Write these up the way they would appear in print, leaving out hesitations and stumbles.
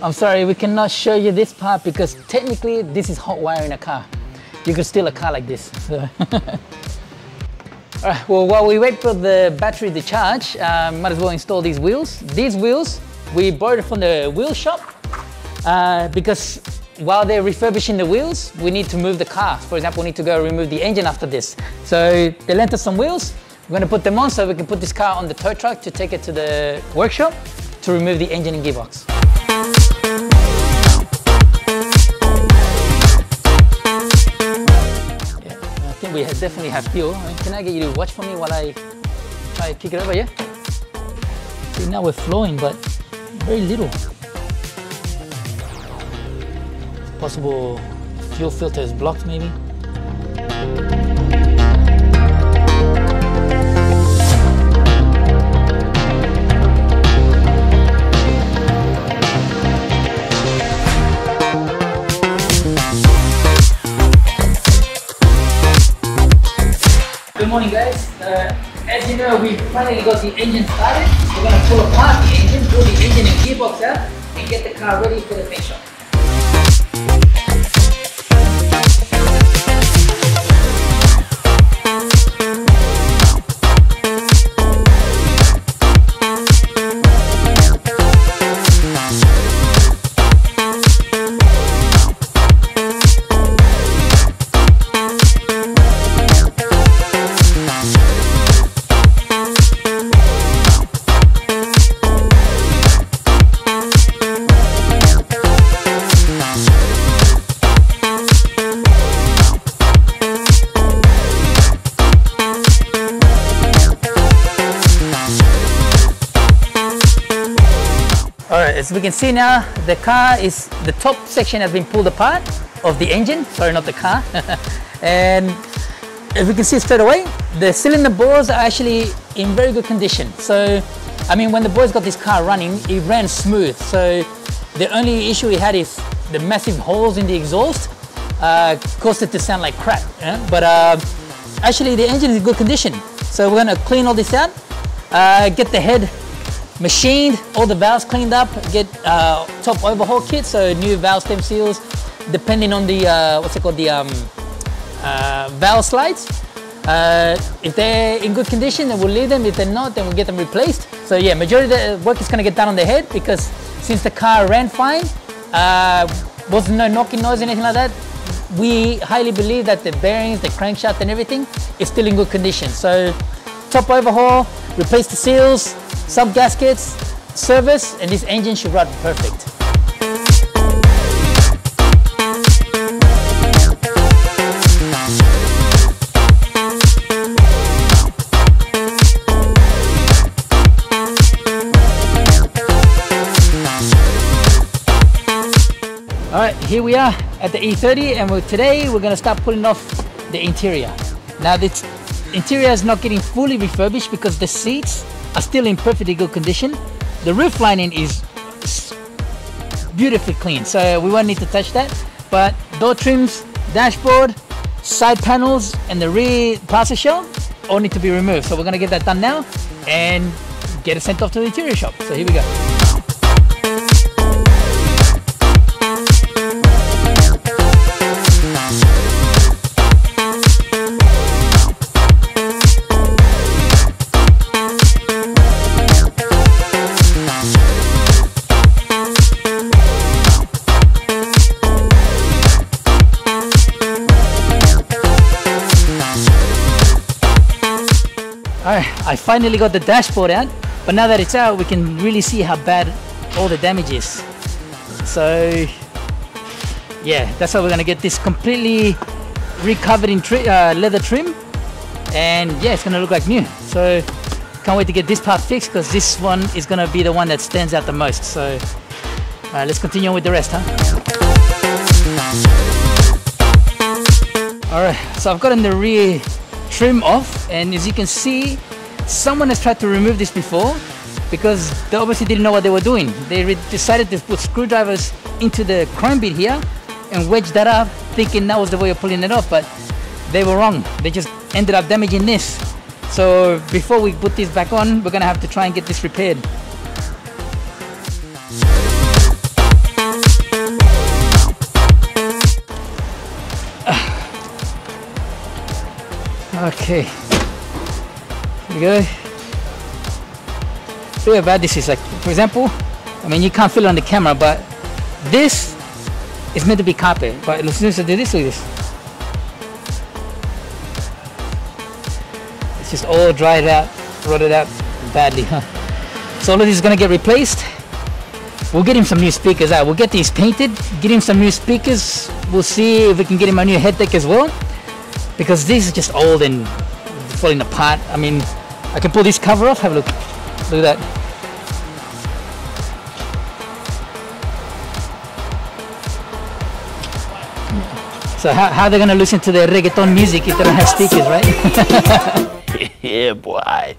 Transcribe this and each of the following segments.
I'm sorry, we cannot show you this part because technically this is hot wire in a car. You could steal a car like this. So. Alright, well, while we wait for the battery to charge, might as well install these wheels. These wheels, we borrowed from the wheel shop because while they're refurbishing the wheels, we need to move the car. For example, we need to go remove the engine after this. So they lent us some wheels. We're going to put them on so we can put this car on the tow truck to take it to the workshop to remove the engine and gearbox. I think we definitely have fuel. Can I get you to watch for me while I try to kick it over, yeah? See, now we're flowing, but very little. Possible fuel filter is blocked, maybe. Good morning, guys. As you know, we finally got the engine started. We're going to pull apart the engine, pull the engine and gearbox out, and get the car ready for the paint shop. Alright, as we can see now, the top section has been pulled apart of the engine, sorry, not the car. And as we can see straight away, the cylinder bores are actually in very good condition. So, I mean, when the boys got this car running, it ran smooth. So the only issue we had is the massive holes in the exhaust caused it to sound like crap. But actually the engine is in good condition. So we're gonna clean all this out, get the head machined, all the valves cleaned up, get top overhaul kit, so new valve stem seals, depending on the valve slides. If they're in good condition, then we'll leave them. If they're not, then we'll get them replaced. So yeah, majority of the work is going to get done on the head because since the car ran fine, wasn't no knocking noise or anything like that, we highly believe that the bearings, the crankshaft and everything is still in good condition. So top overhaul, replace the seals, sub gaskets, service, and this engine should run perfect. Alright, here we are at the E30, and today we're going to start pulling off the interior. Now this interior is not getting fully refurbished because the seats are still in perfectly good condition. The roof lining is beautifully clean, so we won't need to touch that. But door trims, dashboard, side panels, and the rear parcel shell all need to be removed. So we're going to get that done now and get it sent off to the interior shop. So here we go. Alright, I finally got the dashboard out, but now that it's out, we can really see how bad all the damage is. So yeah, that's how we're gonna get this completely recovered in leather trim, and yeah, it's gonna look like new. So can't wait to get this part fixed because this one is gonna be the one that stands out the most. So let's continue on with the rest, huh? Alright, so I've gotten the rear trim off, and as you can see, someone has tried to remove this before because they obviously didn't know what they were doing. They decided to put screwdrivers into the chrome bit here and wedge that up, thinking that was the way of pulling it off, but they were wrong. They just ended up damaging this. So before we put this back on, we're gonna have to try and get this repaired. Okay, here we go. Look how bad this is. Like, for example, I mean, you can't feel it on the camera, but this is meant to be carpet. But let's do this with this. It's just all dried out, rotted out badly, huh? So all of this is gonna get replaced. We'll get him some new speakers out. We'll get these painted, get him some new speakers. We'll see if we can get him a new head deck as well, because this is just old and falling apart. I mean, I can pull this cover off. Have a look. Look at that. So how are they gonna listen to the reggaeton music if they don't have speakers, right? Yeah, boy.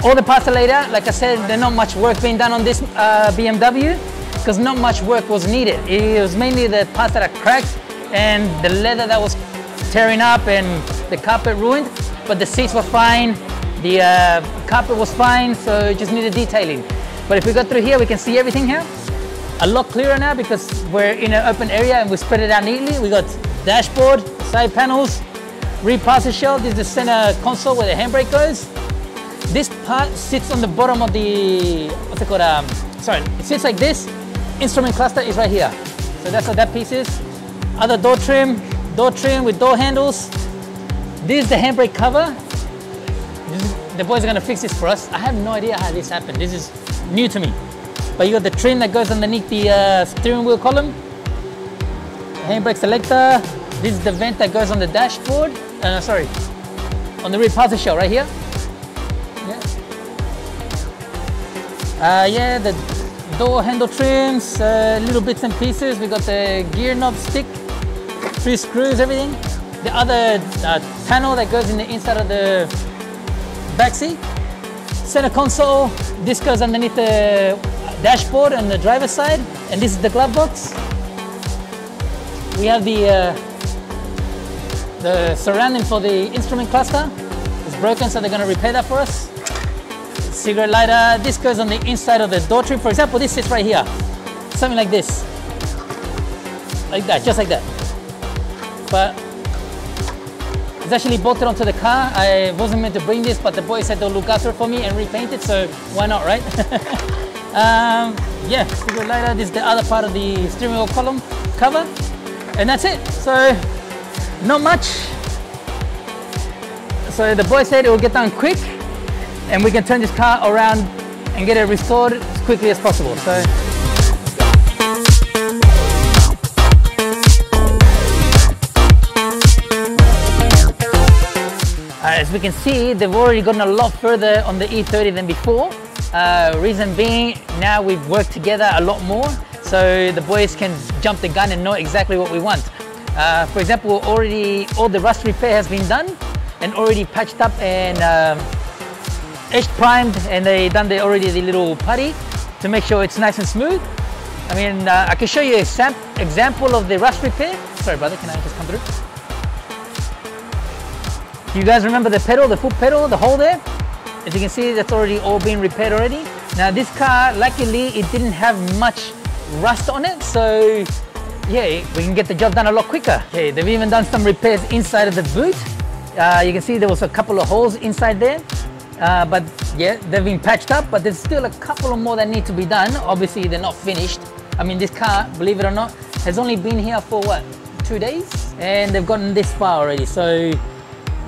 All the parts are laid out. Like I said, there's not much work being done on this BMW because not much work was needed. It was mainly the parts that are cracked and the leather that was tearing up and the carpet ruined, but the seats were fine, the carpet was fine, so it just needed detailing. But if we go through here, we can see everything here. A lot clearer now because we're in an open area and we spread it out neatly. We got dashboard, side panels, rear passenger shelf. This is the center console where the handbrake goes. This part sits on the bottom of the, what's it called, it sits like this. Instrument cluster is right here. So that's what that piece is. Other door trim with door handles. This is the handbrake cover. The boys are gonna fix this for us. I have no idea how this happened. This is new to me. But you got the trim that goes underneath the steering wheel column. Handbrake selector. This is the vent that goes on the dashboard. On the rear passenger shelf right here. Yeah, the door handle trims, little bits and pieces. We got the gear knob stick, 3 screws, everything. The other panel that goes in the inside of the back seat. Center console, this goes underneath the dashboard on the driver's side, and this is the glove box. We have the surrounding for the instrument cluster. It's broken, so they're gonna repair that for us. Cigarette lighter, this goes on the inside of the door trim. For example, this sits right here. Something like this. Like that, just like that. But it's actually bolted onto the car. I wasn't meant to bring this, but the boys said they'll look after it for me and repaint it, so why not, right? Yeah, cigarette lighter, this is the other part of the steering wheel column cover. And that's it. So, not much. So the boys said it will get done quick, and we can turn this car around and get it restored as quickly as possible. So. As we can see, they've already gotten a lot further on the E30 than before. Reason being, now we've worked together a lot more, so the boys can jump the gun and know exactly what we want. For example, already all the rust repair has been done and already patched up and edge primed, and they done already the little putty to make sure it's nice and smooth. I mean, I can show you an example of the rust repair. Sorry brother, can I just come through? You guys remember the pedal, the foot pedal, the hole there? As you can see, that's already all been repaired already. Now this car, luckily it didn't have much rust on it, so yeah, we can get the job done a lot quicker. Okay, they've even done some repairs inside of the boot. You can see there was a couple of holes inside there. But yeah, they've been patched up, but there's still a couple more that need to be done. Obviously, they're not finished. I mean, this car, believe it or not, has only been here for what, 2 days? And they've gotten this far already. So,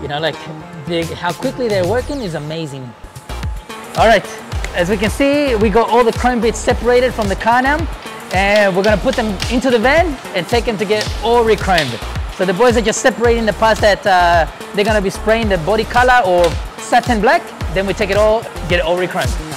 you know, like how quickly they're working is amazing. All right, as we can see, we got all the chrome bits separated from the car now. and we're gonna put them into the van and take them to get all re-chromed. So the boys are just separating the parts that they're gonna be spraying the body color or satin black. Then we take it all, get it all re-chromed.